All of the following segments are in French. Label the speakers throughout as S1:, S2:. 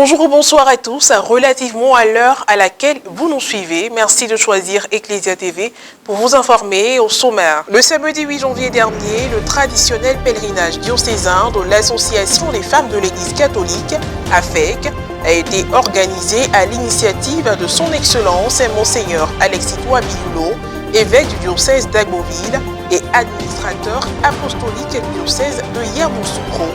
S1: Bonjour ou bonsoir à tous, relativement à l'heure à laquelle vous nous suivez. Merci de choisir Ecclesia TV pour vous informer au sommaire. Le samedi 8 janvier dernier, le traditionnel pèlerinage diocésain de l'Association des femmes de l'Église catholique, AFEC, a été organisé à l'initiative de son Excellence Monseigneur Alexis Touabiloulo, évêque du diocèse d'Agboville et administrateur apostolique du diocèse de Yamoussoukro.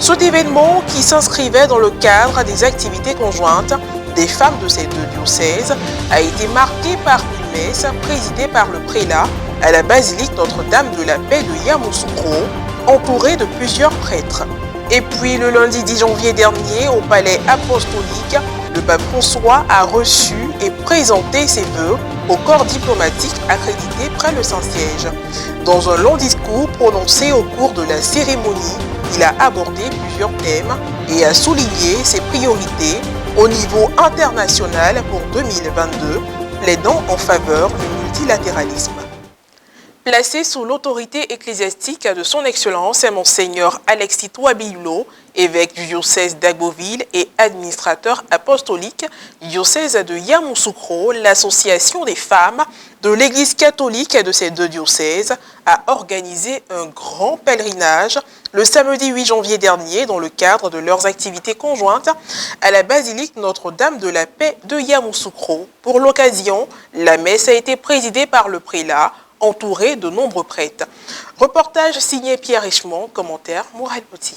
S1: Cet événement, qui s'inscrivait dans le cadre des activités conjointes des femmes de ces deux diocèses, a été marqué par une messe présidée par le prélat à la basilique Notre-Dame de la Paix de Yamoussoukro, entourée de plusieurs prêtres. Et puis le lundi 10 janvier dernier, au palais apostolique, le pape François a reçu et présenté ses vœux au corps diplomatique accrédité près le Saint-Siège. Dans un long discours prononcé au cours de la cérémonie, il a abordé plusieurs thèmes et a souligné ses priorités au niveau international pour 2022, plaidant en faveur du multilatéralisme. Placé sous l'autorité ecclésiastique de son Excellence Monseigneur Alexis Touabiloulo, évêque du diocèse d'Agboville et administrateur apostolique du diocèse de Yamoussoukro, l'association des femmes de l'Église catholique de ces deux diocèses a organisé un grand pèlerinage le samedi 8 janvier dernier dans le cadre de leurs activités conjointes à la basilique Notre-Dame de la Paix de Yamoussoukro. Pour l'occasion, la messe a été présidée par le prélat, entouré de nombreux prêtres. Reportage signé Pierre Richemont, commentaire Mourad Bouti.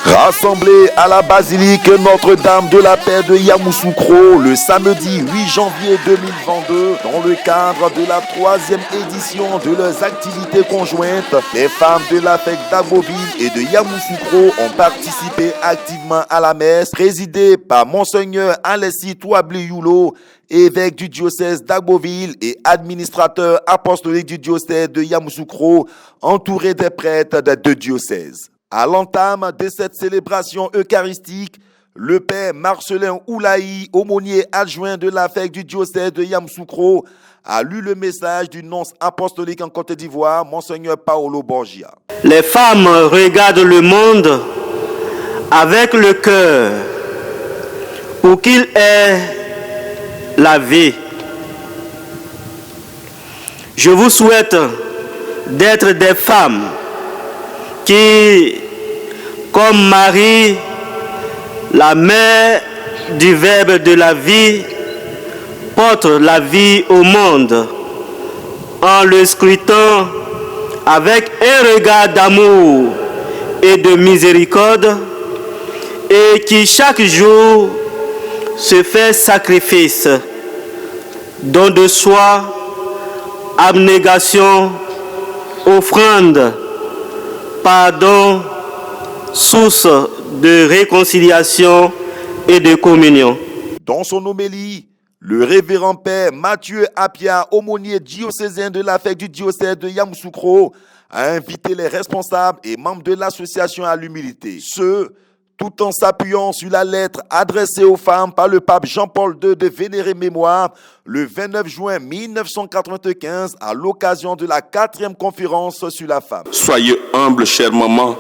S2: Rassemblés à la basilique Notre-Dame de la Paix de Yamoussoukro le samedi 8 janvier 2022, dans le cadre de la 3e édition de leurs activités conjointes, les femmes de l'AFEC d'Agboville et de Yamoussoukro ont participé activement à la messe, présidée par Monseigneur Alexis Touabiloulo, évêque du diocèse d'Agboville et administrateur apostolique du diocèse de Yamoussoukro, entouré des prêtres des deux diocèses. À l'entame de cette célébration eucharistique, le père Marcelin Oulaï, aumônier adjoint de l'AFEC du diocèse de Yamoussoukro, a lu le message du nonce apostolique en Côte d'Ivoire, Monseigneur Paolo Borgia.
S3: Les femmes regardent le monde avec le cœur pour qu'il ait la vie. Je vous souhaite d'être des femmes qui, comme Marie, la mère du Verbe de la vie, porte la vie au monde en le scrutant avec un regard d'amour et de miséricorde, et qui chaque jour se fait sacrifice, don de soi, abnégation, offrande, pardon, source de réconciliation et de communion.
S2: Dans son homélie, le révérend père Mathieu Apia, aumônier diocésain de l'AFEC du diocèse de Yamoussoukro, a invité les responsables et membres de l'association à l'humilité. Tout en s'appuyant sur la lettre adressée aux femmes par le pape Jean-Paul II de vénérée mémoire le 29 juin 1995 à l'occasion de la 4e conférence sur la femme.
S4: Soyez humbles, chère maman,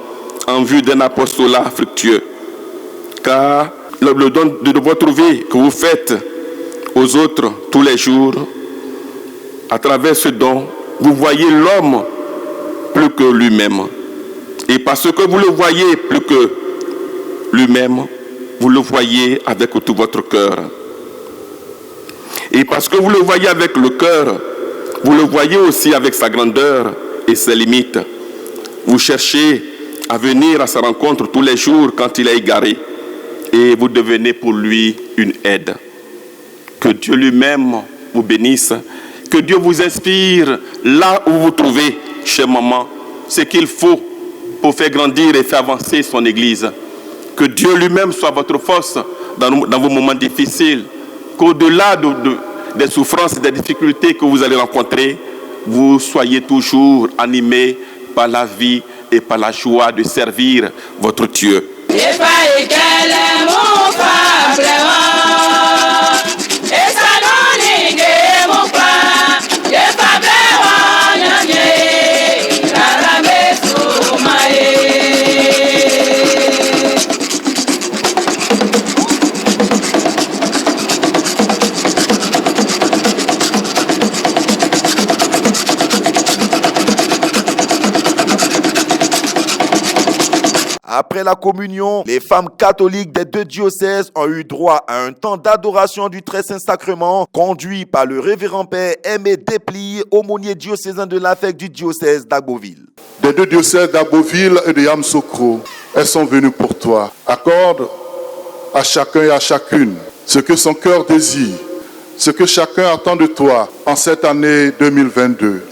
S4: en vue d'un apostolat fructueux, car le don de votre vie que vous faites aux autres tous les jours, à travers ce don, vous voyez l'homme plus que lui-même. Et parce que vous le voyez plus que lui-même, vous le voyez avec tout votre cœur. Et parce que vous le voyez avec le cœur, vous le voyez aussi avec sa grandeur et ses limites. Vous cherchez à venir à sa rencontre tous les jours quand il est égaré. Et vous devenez pour lui une aide. Que Dieu lui-même vous bénisse. Que Dieu vous inspire là où vous vous trouvez, chère maman, ce qu'il faut pour faire grandir et faire avancer son Église. Que Dieu lui-même soit votre force dans vos moments difficiles. Qu'au-delà des souffrances et des difficultés que vous allez rencontrer, vous soyez toujours animés par la vie et par la joie de servir votre Dieu.
S2: Après la communion, les femmes catholiques des deux diocèses ont eu droit à un temps d'adoration du Très Saint Sacrement conduit par le révérend père Aimé Desplis, aumônier diocésain de l'affect du diocèse d'Agboville.
S5: Des deux diocèses d'Agboville et de Yamoussoukro, elles sont venues pour toi. Accorde à chacun et à chacune ce que son cœur désire, ce que chacun attend de toi en cette année 2022.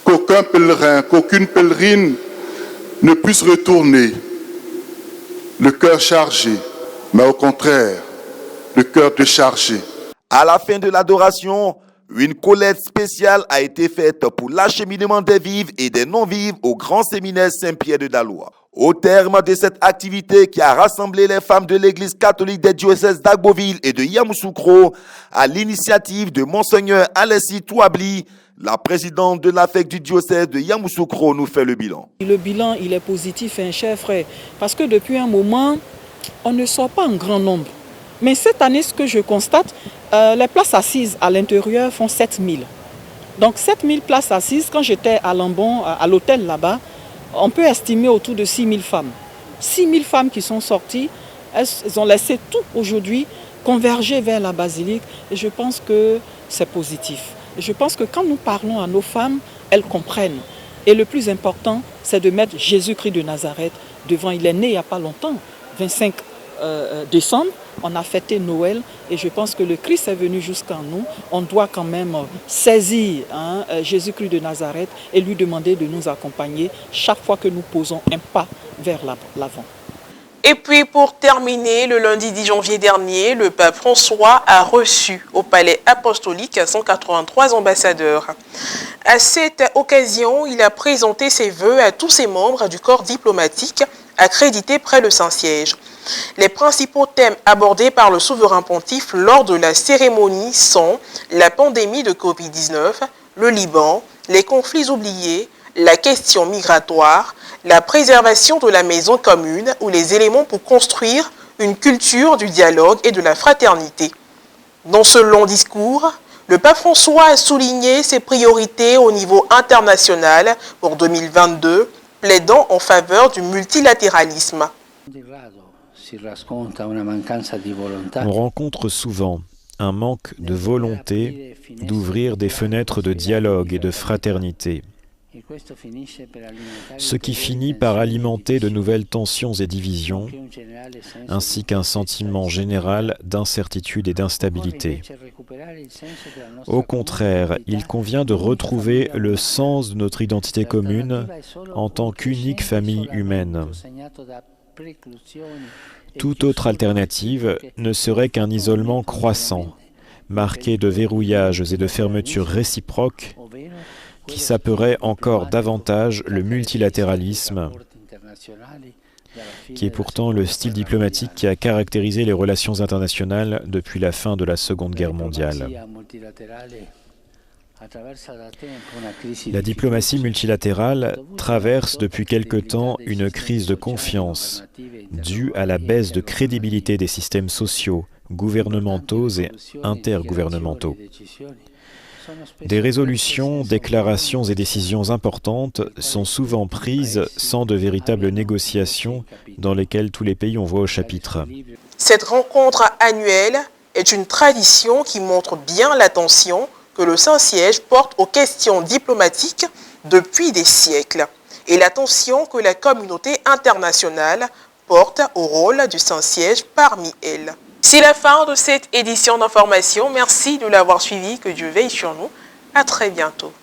S5: Qu'aucun pèlerin, qu'aucune pèlerine ne puisse retourner le cœur chargé, mais au contraire, le cœur déchargé.
S2: À la fin de l'adoration, une collecte spéciale a été faite pour l'acheminement des vivres et des non-vivres au grand séminaire Saint-Pierre de Daloa. Au terme de cette activité qui a rassemblé les femmes de l'église catholique des diocèses d'Agboville et de Yamoussoukro, à l'initiative de Monseigneur Alessi Touabli, la présidente de l'affect du diocèse de Yamoussoukro nous fait le bilan.
S6: Le bilan, il est positif, cher frère, parce que depuis un moment, on ne sort pas en grand nombre. Mais cette année, ce que je constate, les places assises à l'intérieur font 7000. Donc 7000 places assises, quand j'étais à Lambon, à l'hôtel là-bas, on peut estimer autour de 6000 femmes. 6000 femmes qui sont sorties, elles ont laissé tout aujourd'hui converger vers la basilique et je pense que c'est positif. Je pense que quand nous parlons à nos femmes, elles comprennent. Et le plus important, c'est de mettre Jésus-Christ de Nazareth devant. Il est né il n'y a pas longtemps, 25 décembre, on a fêté Noël et je pense que le Christ est venu jusqu'à nous. On doit quand même saisir Jésus-Christ de Nazareth et lui demander de nous accompagner chaque fois que nous posons un pas vers l'avant.
S1: Et puis pour terminer, le lundi 10 janvier dernier, le pape François a reçu au palais apostolique 183 ambassadeurs. À cette occasion, il a présenté ses vœux à tous ses membres du corps diplomatique accrédités près le Saint-Siège. Les principaux thèmes abordés par le souverain pontife lors de la cérémonie sont la pandémie de Covid-19, le Liban, les conflits oubliés, la question migratoire, la préservation de la maison commune ou les éléments pour construire une culture du dialogue et de la fraternité. Dans ce long discours, le pape François a souligné ses priorités au niveau international pour 2022, plaidant en faveur du multilatéralisme.
S7: On rencontre souvent un manque de volonté d'ouvrir des fenêtres de dialogue et de fraternité, ce qui finit par alimenter de nouvelles tensions et divisions, ainsi qu'un sentiment général d'incertitude et d'instabilité. Au contraire, il convient de retrouver le sens de notre identité commune en tant qu'unique famille humaine. Toute autre alternative ne serait qu'un isolement croissant, marqué de verrouillages et de fermetures réciproques, qui saperait encore davantage le multilatéralisme, qui est pourtant le style diplomatique qui a caractérisé les relations internationales depuis la fin de la Seconde Guerre mondiale. La diplomatie multilatérale traverse depuis quelque temps une crise de confiance due à la baisse de crédibilité des systèmes sociaux, gouvernementaux et intergouvernementaux. Des résolutions, déclarations et décisions importantes sont souvent prises sans de véritables négociations dans lesquelles tous les pays ont voix au chapitre.
S1: Cette rencontre annuelle est une tradition qui montre bien l'attention que le Saint-Siège porte aux questions diplomatiques depuis des siècles et l'attention que la communauté internationale porte au rôle du Saint-Siège parmi elles. C'est la fin de cette édition d'information. Merci de l'avoir suivi. Que Dieu veille sur nous. À très bientôt.